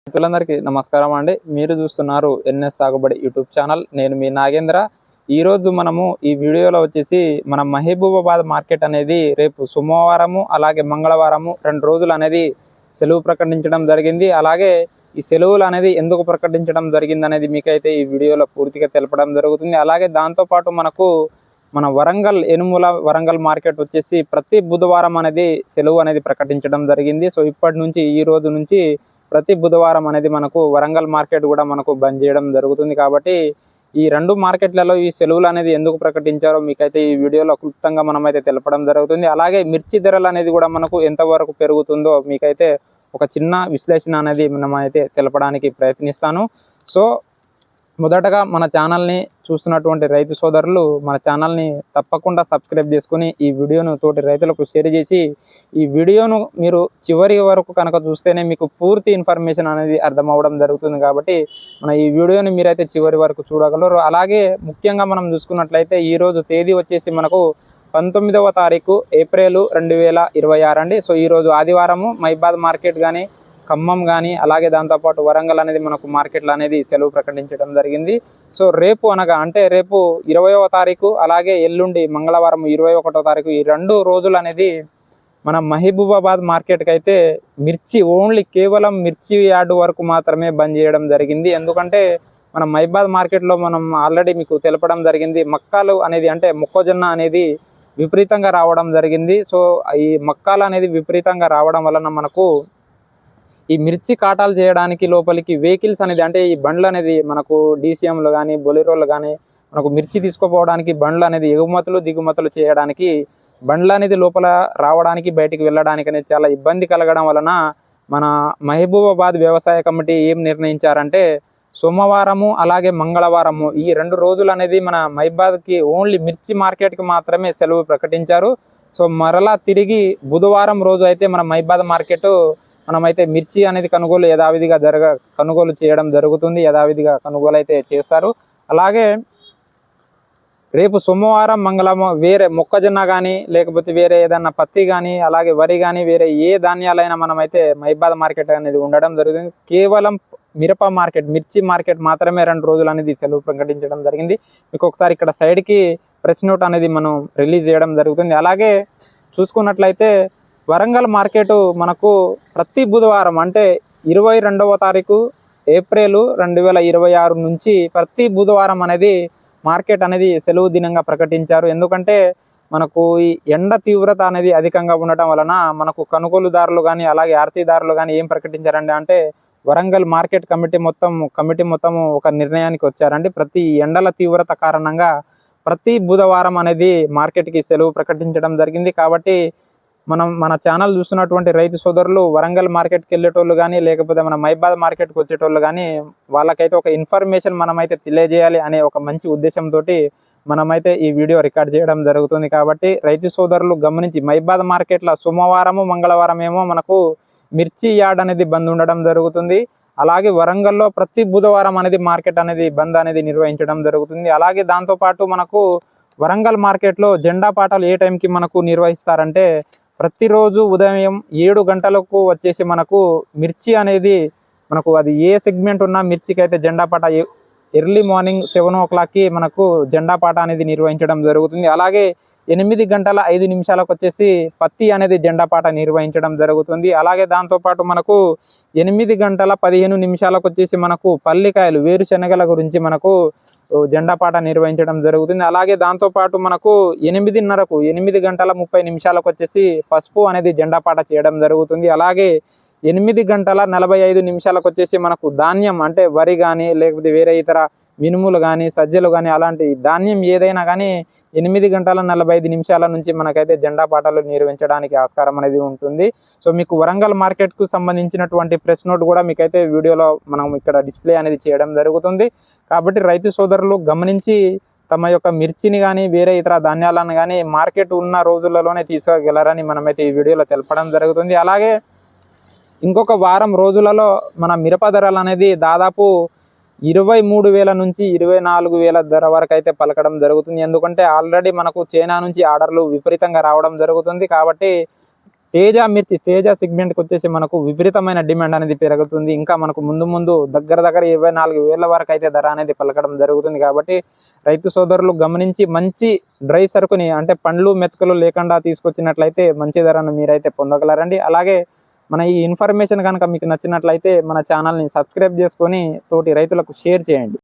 రైతులందరికీ నమస్కారం అండి. మీరు చూస్తున్నారు ఎన్ఎస్ సాగుబడి యూట్యూబ్ ఛానల్. నేను మీ నాగేంద్ర. ఈరోజు మనము ఈ వీడియోలో వచ్చేసి మన మహబూబాబాద్ మార్కెట్ అనేది రేపు సోమవారము అలాగే మంగళవారము 2 రోజులు అనేది సెలవు ప్రకటించడం జరిగింది. అలాగే ఈ సెలవులు అనేది ఎందుకు ప్రకటించడం జరిగింది అనేది మీకైతే ఈ వీడియోలో పూర్తిగా తెలపడం జరుగుతుంది. అలాగే దాంతోపాటు మన యనుమల వరంగల్ మార్కెట్ వచ్చేసి ప్రతి బుధవారం అనేది సెలవు అనేది ప్రకటించడం జరిగింది. సో ఇప్పటి నుంచి ఈ రోజు నుంచి ప్రతి బుధవారం అనేది మనకు వరంగల్ మార్కెట్ కూడా మనకు బంద్ చేయడం జరుగుతుంది. కాబట్టి ఈ 2 మార్కెట్లలో ఈ సెలవులు అనేది ఎందుకు ప్రకటించారో మీకైతే ఈ వీడియోలో క్లుప్తంగా మనమైతే తెలపడం జరుగుతుంది. అలాగే మిర్చి ధరలు అనేది కూడా మనకు ఎంతవరకు పెరుగుతుందో మీకైతే ఒక చిన్న విశ్లేషణ అనేది మనమైతే తెలపడానికి ప్రయత్నిస్తాను. సో మొదటగా మన ఛానల్ని చూస్తున్నటువంటి రైతు సోదరులు మన ఛానల్ని తప్పకుండా సబ్స్క్రైబ్ చేసుకుని ఈ వీడియోను తోటి రైతులకు షేర్ చేసి ఈ వీడియోను మీరు చివరి వరకు కనుక చూస్తేనే మీకు పూర్తి ఇన్ఫర్మేషన్ అనేది అర్థమవడం జరుగుతుంది. కాబట్టి ఈ వీడియోని మీరైతే చివరి వరకు చూడగలరు. అలాగే ముఖ్యంగా మనం చూసుకున్నట్లయితే ఈరోజు తేదీ వచ్చేసి మనకు 19వ తారీఖు ఏప్రిల్ 2026 అండి. సో ఈరోజు ఆదివారము మహిబాద్ మార్కెట్ కానీ ఖమ్మం కానీ అలాగే దాంతోపాటు వరంగల్ అనేది మనకు మార్కెట్లు అనేది సెలవు ప్రకటించడం జరిగింది. సో రేపు అంటే రేపు 20వ తారీఖు అలాగే ఎల్లుండి మంగళవారం 21వ తారీఖు ఈ 2 రోజులు అనేది మన మహబూబాబాద్ మార్కెట్కి అయితే ఓన్లీ కేవలం మిర్చి యార్డు వరకు మాత్రమే బంద్ చేయడం జరిగింది. ఎందుకంటే మన మహిబాద్ మార్కెట్లో మనం ఆల్రెడీ మీకు తెలపడం జరిగింది. మక్కాలు అనేది అంటే మొక్కజొన్న అనేది విపరీతంగా రావడం జరిగింది. సో ఈ మక్కాలు అనేది విపరీతంగా రావడం వలన మనకు ఈ మిర్చి కాటాలు చేయడానికి లోపలికి వెహికల్స్ అనేది అంటే ఈ బండ్లు అనేది మనకు డీసీఎంలు కానీ బొలెరోలు కానీ మనకు మిర్చి తీసుకుపోవడానికి బండ్లు అనేది ఎగుమతులు దిగుమతులు చేయడానికి బండ్లు అనేది లోపల రావడానికి బయటికి వెళ్ళడానికి అనేది చాలా ఇబ్బంది కలగడం వలన మన మహబూబాబాద్ వ్యవసాయ కమిటీ ఏం నిర్ణయించారంటే సోమవారము అలాగే మంగళవారము ఈ 2 రోజులు అనేది మన మహిబాద్కి ఓన్లీ మిర్చి మార్కెట్కి మాత్రమే సెలవు ప్రకటించారు. సో మరలా తిరిగి బుధవారం రోజు అయితే మన మహిబాద్ మార్కెట్ మనమైతే మిర్చి అనేది కొనుగోలు చేయడం జరుగుతుంది. యథావిధిగా కొనుగోలు అయితే చేస్తారు. అలాగే రేపు సోమవారం మంగళవారం వేరే మొక్కజొన్న కానీ లేకపోతే వేరే ఏదన్నా పత్తి కానీ అలాగే వరి కానీ వేరే ఏ ధాన్యాలైనా మనమైతే మహిబాద్ మార్కెట్ అనేది ఉండడం జరుగుతుంది. కేవలం మిర్చి మార్కెట్ మాత్రమే 2 రోజులు అనేది సెలవు ప్రకటించడం జరిగింది. మీకు ఒకసారి ఇక్కడ సైడ్కి ప్రెస్ నోట్ అనేది మనం రిలీజ్ చేయడం జరుగుతుంది. అలాగే చూసుకున్నట్లయితే వరంగల్ మార్కెట్ మనకు ప్రతి బుధవారం అంటే 22వ తారీఖు ఏప్రిల్ 2026 నుంచి ప్రతి బుధవారం అనేది మార్కెట్ అనేది సెలవు దినంగా ప్రకటించారు. ఎందుకంటే మనకు ఈ ఎండ తీవ్రత అనేది అధికంగా ఉండటం వలన మనకు కొనుగోలుదారులు కానీ అలాగే ఆర్తీదారులు కానీ ఏం ప్రకటించారండి అంటే వరంగల్ మార్కెట్ కమిటీ మొత్తం ఒక నిర్ణయానికి వచ్చారండి. ప్రతి ఎండల తీవ్రత కారణంగా ప్రతి బుధవారం అనేది మార్కెట్కి సెలవు ప్రకటించడం జరిగింది. కాబట్టి మన ఛానల్ చూస్తున్నటువంటి రైతు సోదరులు వరంగల్ మార్కెట్కి వెళ్ళేటోళ్ళు కానీ లేకపోతే మన మహిబాద్ మార్కెట్కి వచ్చేటోళ్ళు కానీ వాళ్ళకైతే ఒక ఇన్ఫర్మేషన్ మనమైతే తెలియజేయాలి అనే ఒక మంచి ఉద్దేశంతో మనమైతే ఈ వీడియో రికార్డ్ చేయడం జరుగుతుంది. కాబట్టి రైతు సోదరులు గమనించి మహిబాద్ మార్కెట్లో సోమవారము మంగళవారం ఏమో మనకు మిర్చి యార్డ్ అనేది బంద్ ఉండడం జరుగుతుంది. అలాగే వరంగల్లో ప్రతి బుధవారం అనేది మార్కెట్ అనేది బంద్ అనేది నిర్వహించడం జరుగుతుంది. అలాగే దాంతోపాటు మనకు వరంగల్ మార్కెట్లో జెండా పాటలు ఏ టైంకి మనకు నిర్వహిస్తారంటే ప్రతిరోజు ఉదయం 7 గంటలకు వచ్చేసి మనకు మిర్చి అనేది మనకు అది ఏ సెగ్మెంట్ ఉన్నా మిర్చికి అయితే జెండా పాట ఎర్లీ మార్నింగ్ 7 o'clockకి మనకు జెండా పాట అనేది నిర్వహించడం జరుగుతుంది. అలాగే 8:05 వచ్చేసి పత్తి అనేది జెండా పాట నిర్వహించడం జరుగుతుంది. అలాగే దాంతోపాటు మనకు 8:15 వచ్చేసి మనకు పల్లికాయలు వేరుశనగల గురించి మనకు జెండా పాట నిర్వహించడం జరుగుతుంది. అలాగే దాంతోపాటు మనకు 8:30 వచ్చేసి పసుపు అనేది జెండా పాట చేయడం జరుగుతుంది. అలాగే 8:45 వచ్చేసి మనకు ధాన్యం అంటే వరి కానీ లేకపోతే వేరే ఇతర మినుములు కానీ సజ్జలు కానీ అలాంటి ధాన్యం ఏదైనా కానీ 8:45 నుంచి మనకైతే జెండా పాటలు నిర్వహించడానికి ఆస్కారం అనేది ఉంటుంది. సో మీకు వరంగల్ మార్కెట్కు సంబంధించినటువంటి ప్రెస్ నోట్ కూడా మీకైతే వీడియోలో మనం ఇక్కడ డిస్ప్లే అనేది చేయడం జరుగుతుంది. కాబట్టి రైతు సోదరులు గమనించి తమ యొక్క మిర్చిని కానీ వేరే ఇతర ధాన్యాలను కానీ మార్కెట్ ఉన్న రోజులలోనే తీసుకోగలరని మనమైతే ఈ వీడియోలో తెలపడం జరుగుతుంది. అలాగే ఇంకొక వారం రోజులలో మన మిరప ధరలు అనేది దాదాపు 23,000 నుంచి 24,000 ధర వరకు అయితే పలకడం జరుగుతుంది. ఎందుకంటే ఆల్రెడీ మనకు చైనా నుంచి ఆర్డర్లు విపరీతంగా రావడం జరుగుతుంది. కాబట్టి తేజ మిర్చి తేజ సెగ్మెంట్కి వచ్చేసి మనకు విపరీతమైన డిమాండ్ అనేది పెరుగుతుంది. ఇంకా మనకు ముందు దగ్గర 24,000 వరకు అయితే ధర అనేది పలకడం జరుగుతుంది. కాబట్టి రైతు సోదరులు గమనించి మంచి డ్రై సరుకుని అంటే పండ్లు మెతుకులు లేకుండా తీసుకొచ్చినట్లయితే మంచి ధరను మీరైతే పొందగలరండి. అలాగే మన ఈ ఇన్ఫర్మేషన్ కనుక మీకు నచ్చినట్లయితే మన ఛానల్ని సబ్స్క్రైబ్ చేసుకొని తోటి రైతులకు షేర్ చేయండి.